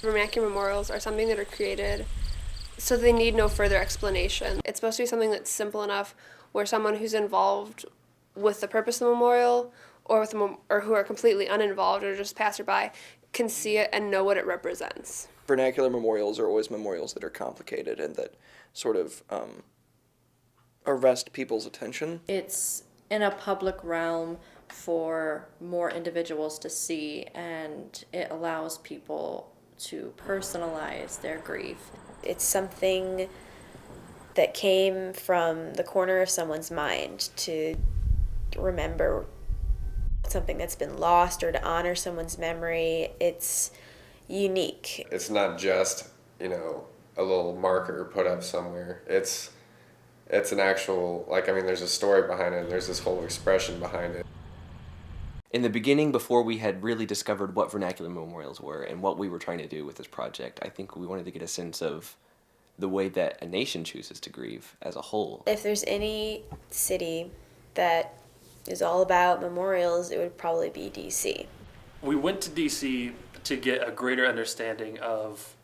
Vernacular memorials are something that are created so they need no further explanation. It's supposed to be something that's simple enough where someone who's involved with the purpose of the memorial or or who are completely uninvolved or just passerby can see it and know what it represents. Vernacular memorials are always memorials that are complicated and that sort of arrest people's attention. It's in a public realm for more individuals to see, and it allows people to personalize their grief. It's something that came from the corner of someone's mind to remember something that's been lost or to honor someone's memory. It's unique. It's not just, a little marker put up somewhere. It's an actual, there's a story behind it, and there's this whole expression behind it. In the beginning, before we had really discovered what vernacular memorials were and what we were trying to do with this project, I think we wanted to get a sense of the way that a nation chooses to grieve as a whole. If there's any city that is all about memorials, it would probably be D.C. We went to D.C. to get a greater understanding of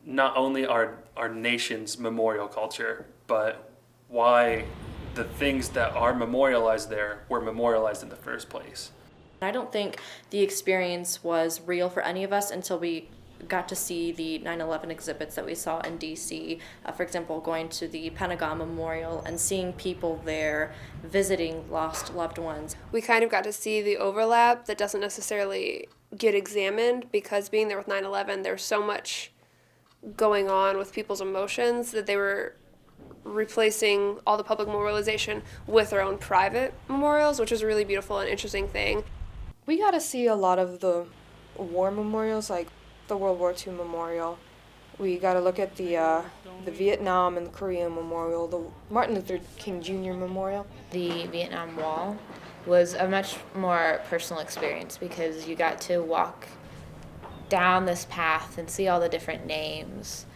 not only our nation's memorial culture, but why the things that are memorialized there were memorialized in the first place. I don't think the experience was real for any of us until we got to see the 9/11 exhibits that we saw in DC. For example, going to the Pentagon Memorial and seeing people there visiting lost loved ones. We kind of got to see the overlap that doesn't necessarily get examined because being there with 9/11, there was so much going on with people's emotions that they were replacing all the public memorialization with their own private memorials, which was a really beautiful and interesting thing. We got to see a lot of the war memorials, like the World War II memorial. We got to look at the Vietnam and the Korean memorial, the Martin Luther King Jr. memorial. The Vietnam Wall was a much more personal experience because you got to walk down this path and see all the different names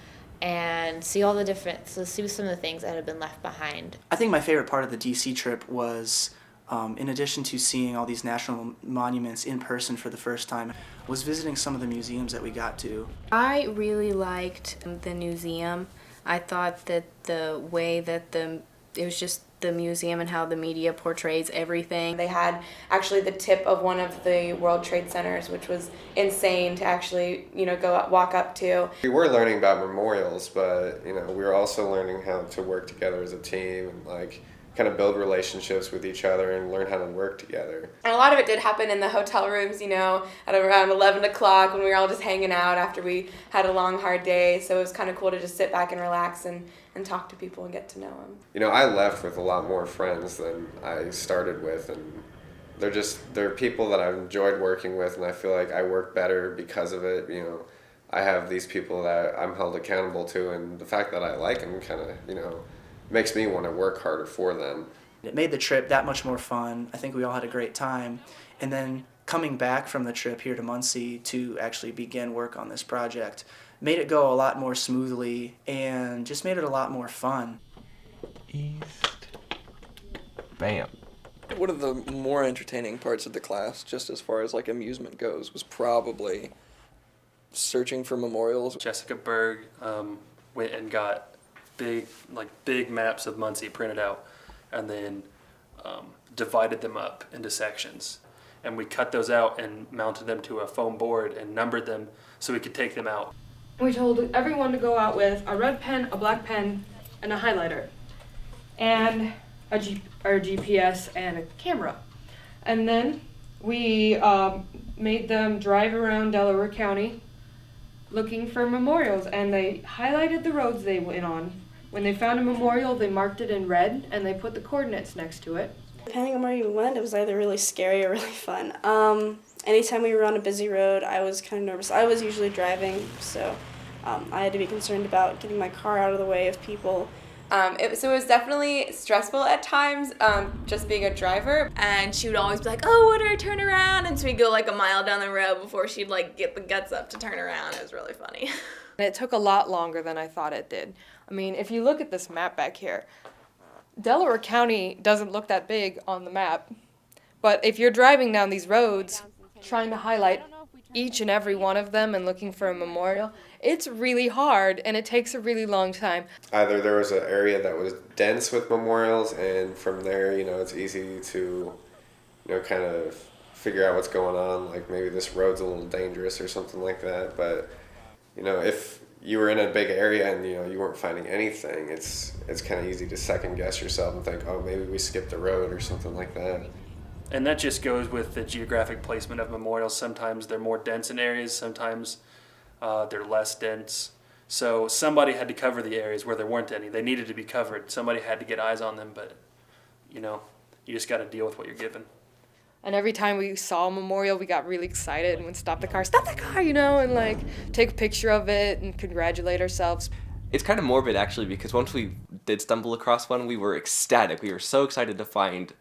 and see see some of the things that had been left behind. I think my favorite part of the DC trip was, in addition to seeing all these national monuments in person for the first time, was visiting some of the museums that we got to. I really liked the museum. I thought that the way that it was just the museum and how the media portrays everything. They had actually the tip of one of the World Trade Centers, which was insane to actually, walk up to. We were learning about memorials, but, we were also learning how to work together as a team and, kind of build relationships with each other and learn how to work together. And a lot of it did happen in the hotel rooms, at around 11 o'clock when we were all just hanging out after we had a long, hard day. So it was kind of cool to just sit back and relax and talk to people and get to know them. I left with a lot more friends than I started with, and they're people that I've enjoyed working with, and I feel like I work better because of it. I have these people that I'm held accountable to, and the fact that I like them kind of, makes me want to work harder for them. It made the trip that much more fun. I think we all had a great time. And then coming back from the trip here to Muncie to actually begin work on this project made it go a lot more smoothly and just made it a lot more fun. East. Bam. One of the more entertaining parts of the class, just as far as amusement goes, was probably searching for memorials. Jessica Berg went and got big maps of Muncie printed out and then divided them up into sections. And we cut those out and mounted them to a foam board and numbered them so we could take them out. We told everyone to go out with a red pen, a black pen, and a highlighter, and our GPS and a camera. And then we made them drive around Delaware County looking for memorials, and they highlighted the roads they went on. When they found a memorial, they marked it in red, and they put the coordinates next to it. Depending on where you went, it was either really scary or really fun. Anytime we were on a busy road, I was kind of nervous. I was usually driving, so I had to be concerned about getting my car out of the way of people. It was definitely stressful at times, just being a driver. And she would always be like, oh, what do I turn around? And so we'd go a mile down the road before she'd get the guts up to turn around. It was really funny. It took a lot longer than I thought it did. I mean, if you look at this map back here, Delaware County doesn't look that big on the map. But if you're driving down these roads, trying to highlight each and every one of them and looking for a memorial, it's really hard and it takes a really long time. Either there was an area that was dense with memorials, and from there, it's easy to, kind of figure out what's going on. Like maybe this road's a little dangerous or something like that. But, if you were in a big area and, you weren't finding anything, it's kind of easy to second guess yourself and think, oh, maybe we skipped a road or something like that. And that just goes with the geographic placement of memorials. Sometimes they're more dense in areas, sometimes they're less dense. So somebody had to cover the areas where there weren't any. They needed to be covered. Somebody had to get eyes on them, but you just got to deal with what you're given. And every time we saw a memorial, we got really excited and would stop the car, and like take a picture of it and congratulate ourselves. It's kind of morbid actually, because once we did stumble across one, we were ecstatic. We were so excited to find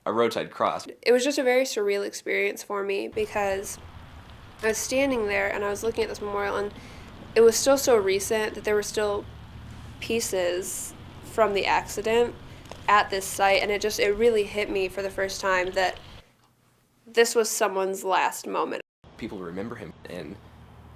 a roadside cross. It was just a very surreal experience for me because I was standing there and I was looking at this memorial, and it was still so recent that there were still pieces from the accident at this site, and it really hit me for the first time that this was someone's last moment. People remember him, and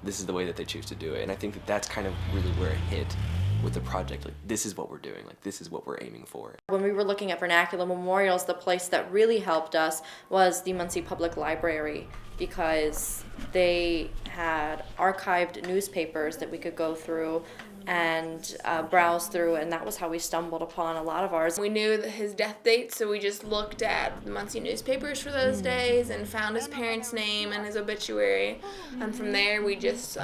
this is the way that they choose to do it. And I think that that's kind of really where it hit with the project. Like, this is what we're doing. Like, this is what we're aiming for. When we were looking at vernacular memorials, the place that really helped us was the Muncie Public Library, because they had archived newspapers that we could go through and browse through, and that was how we stumbled upon a lot of ours. We knew his death date, so we just looked at the Muncie newspapers for those days and found his parents' name and his obituary. And from there, we just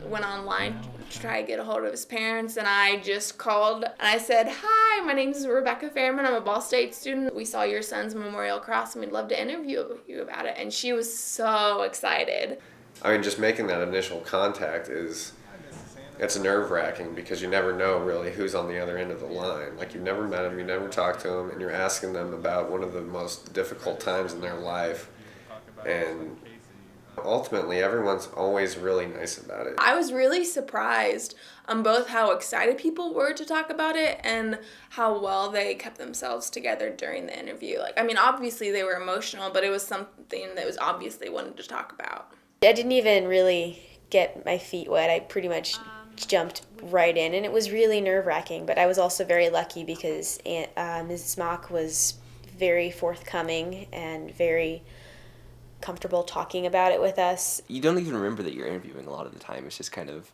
went online to try to get a hold of his parents, and I just called and I said, "Hi, my name is Rebecca Fairman. I'm a Ball State student. We saw your son's memorial cross, and we'd love to interview you about it." And she was so excited. I mean, just making that initial contact it's nerve-wracking, because you never know really who's on the other end of the line. Like, you've never met them, you never talked to them, and you're asking them about one of the most difficult times in their life. And ultimately, everyone's always really nice about it. I was really surprised on both how excited people were to talk about it and how well they kept themselves together during the interview. Obviously they were emotional, but it was something that was obvious they wanted to talk about. I didn't even really get my feet wet. I pretty much jumped right in, and it was really nerve-wracking, but I was also very lucky because Mrs. Mock was very forthcoming and very comfortable talking about it with us. You don't even remember that you're interviewing a lot of the time. It's just kind of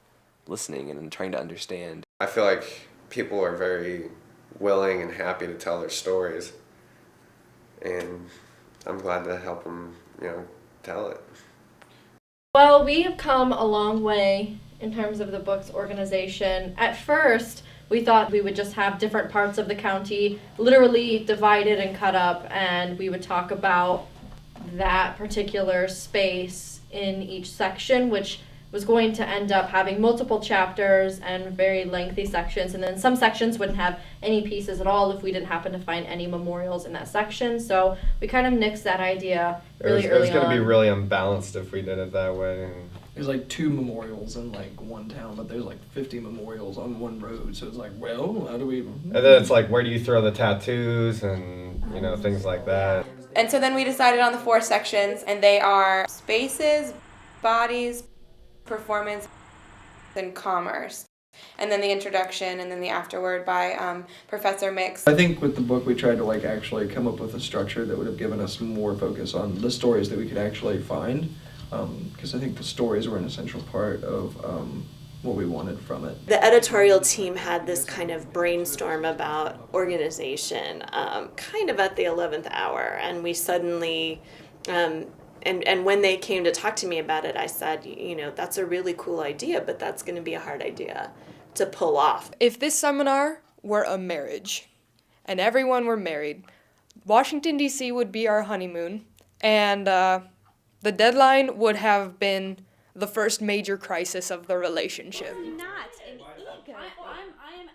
listening and trying to understand. I feel like people are very willing and happy to tell their stories, and I'm glad to help them, tell it. Well, we have come a long way in terms of the book's organization. At first, we thought we would just have different parts of the county literally divided and cut up, and we would talk about that particular space in each section, which was going to end up having multiple chapters and very lengthy sections, and then some sections wouldn't have any pieces at all if we didn't happen to find any memorials in that section. So we kind of nixed that idea really early on. It was going to be really unbalanced if we did it that way. There's like 2 memorials in like one town, but there's like 50 memorials on one road. So it's like, well, how do we... And then it's like, where do you throw the tattoos and, things like that. And so then we decided on the 4 sections, and they are spaces, bodies, performance, and commerce. And then the introduction, and then the afterword by Professor Mix. I think with the book we tried to actually come up with a structure that would have given us more focus on the stories that we could actually find, because I think the stories were an essential part of what we wanted from it. The editorial team had this kind of brainstorm about organization kind of at the 11th hour, and we suddenly and when they came to talk to me about it, I said, that's a really cool idea, but that's going to be a hard idea to pull off. If this seminar were a marriage and everyone were married, Washington, D.C. would be our honeymoon, and the deadline would have been the first major crisis of the relationship.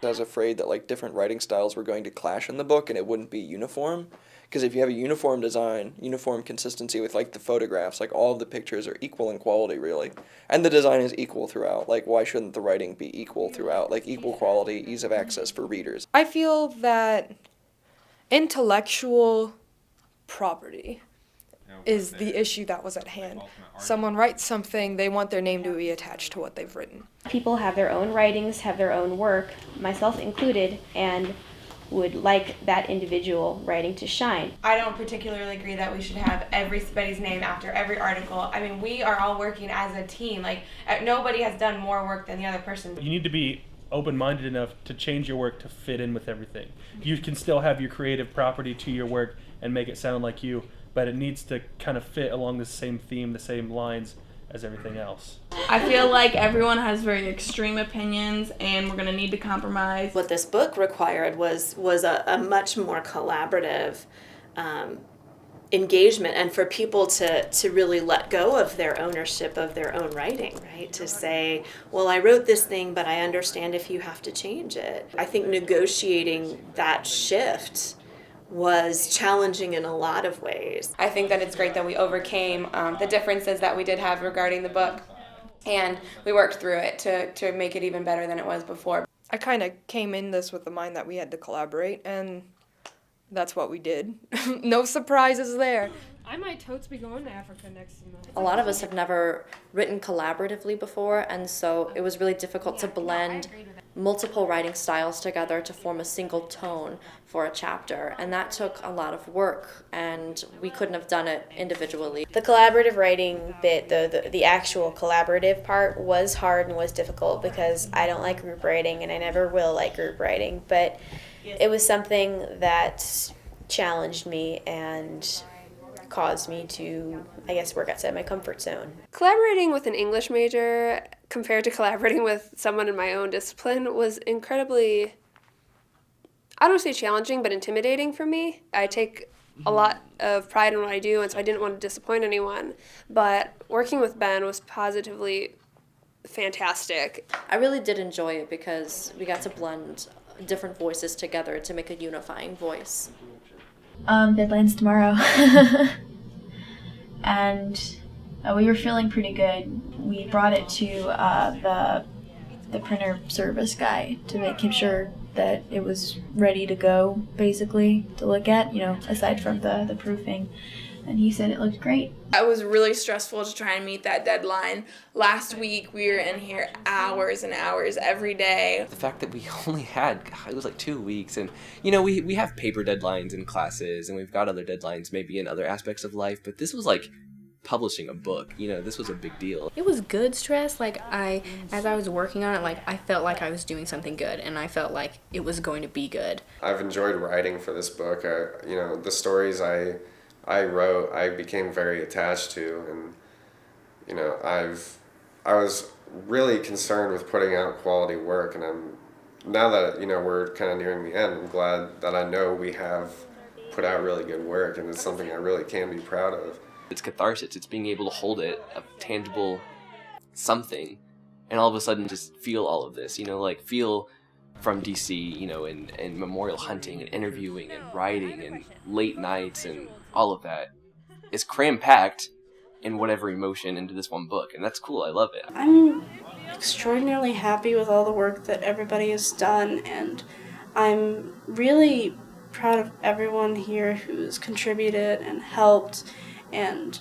I was afraid that different writing styles were going to clash in the book and it wouldn't be uniform. Because if you have a uniform design, uniform consistency with the photographs, all of the pictures are equal in quality really. And the design is equal throughout. Why shouldn't the writing be equal throughout? Equal quality, ease of access for readers. I feel that intellectual property is the issue that was at hand. Someone writes something, they want their name to be attached to what they've written. People have their own writings, have their own work, myself included, and would like that individual writing to shine. I don't particularly agree that we should have everybody's name after every article. I mean, we are all working as a team. Like, nobody has done more work than the other person. You need to be open-minded enough to change your work to fit in with everything. You can still have your creative property to your work and make it sound like you, but it needs to kind of fit along the same theme, the same lines as everything else. I feel like everyone has very extreme opinions and we're going to need to compromise. What this book required was a much more collaborative engagement, and for people to really let go of their ownership of their own writing, right? To say, well, I wrote this thing, but I understand if you have to change it. I think negotiating that shift was challenging in a lot of ways. I think that it's great that we overcame the differences that we did have regarding the book, and we worked through it to make it even better than it was before. I kind of came in this with the mind that we had to collaborate, and that's what we did. No surprises there. I might totes be going to Africa next month. A lot of us have never written collaboratively before, and so it was really difficult to blend multiple writing styles together to form a single tone for a chapter, and that took a lot of work, and we couldn't have done it individually. The collaborative writing bit, though, the actual collaborative part was hard and was difficult because I don't like group writing and I never will like group writing, but it was something that challenged me and caused me to, I guess, work outside my comfort zone. Collaborating with an English major compared to collaborating with someone in my own discipline was incredibly, I don't want to say challenging, but intimidating for me. I take a lot of pride in what I do, and so I didn't want to disappoint anyone. But working with Ben was positively fantastic. I really did enjoy it because we got to blend different voices together to make a unifying voice. Deadline's tomorrow. And we were feeling pretty good. We brought it to the printer service guy to make sure that it was ready to go, basically, to look at, aside from the proofing. And he said it looked great. It was really stressful to try and meet that deadline. Last week, we were in here hours and hours every day. The fact that we only had, it was like 2 weeks, and we have paper deadlines in classes, and we've got other deadlines maybe in other aspects of life, but this was like publishing a book. This was a big deal. It was good stress. As I was working on it, I felt like I was doing something good, and I felt like it was going to be good. I've enjoyed writing for this book. The stories I wrote, I became very attached to, and I was really concerned with putting out quality work, and now that we're kind of nearing the end, I'm glad that I know we have put out really good work, and it's something I really can be proud of. It's catharsis. It's being able to hold it, a tangible something, and all of a sudden just feel all of this, feel from DC, and memorial hunting and interviewing and writing and late nights and all of that is cram-packed in whatever emotion into this one book, and that's cool. I love it. I'm extraordinarily happy with all the work that everybody has done, and I'm really proud of everyone here who's contributed and helped, and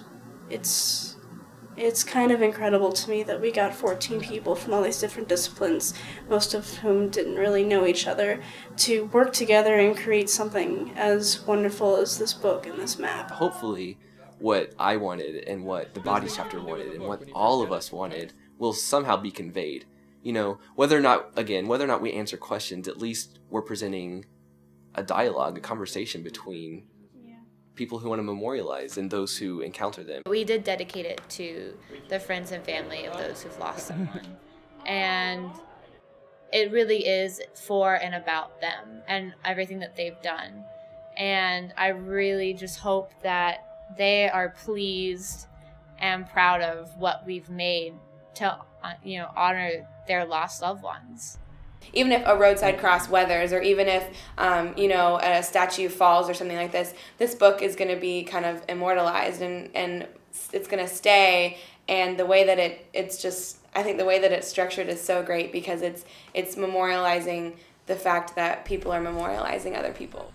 it's kind of incredible to me that we got 14 people from all these different disciplines, most of whom didn't really know each other, to work together and create something as wonderful as this book and this map. Hopefully, what I wanted and what the Bodies chapter wanted and what all of us wanted will somehow be conveyed. Whether or not we answer questions, at least we're presenting a dialogue, a conversation between people who want to memorialize and those who encounter them. We did dedicate it to the friends and family of those who've lost someone. And it really is for and about them and everything that they've done. And I really just hope that they are pleased and proud of what we've made to honor their lost loved ones. Even if a roadside cross weathers, or even if a statue falls or something like this book is going to be kind of immortalized and it's going to stay. And the way that I think the way that it's structured is so great because it's memorializing the fact that people are memorializing other people.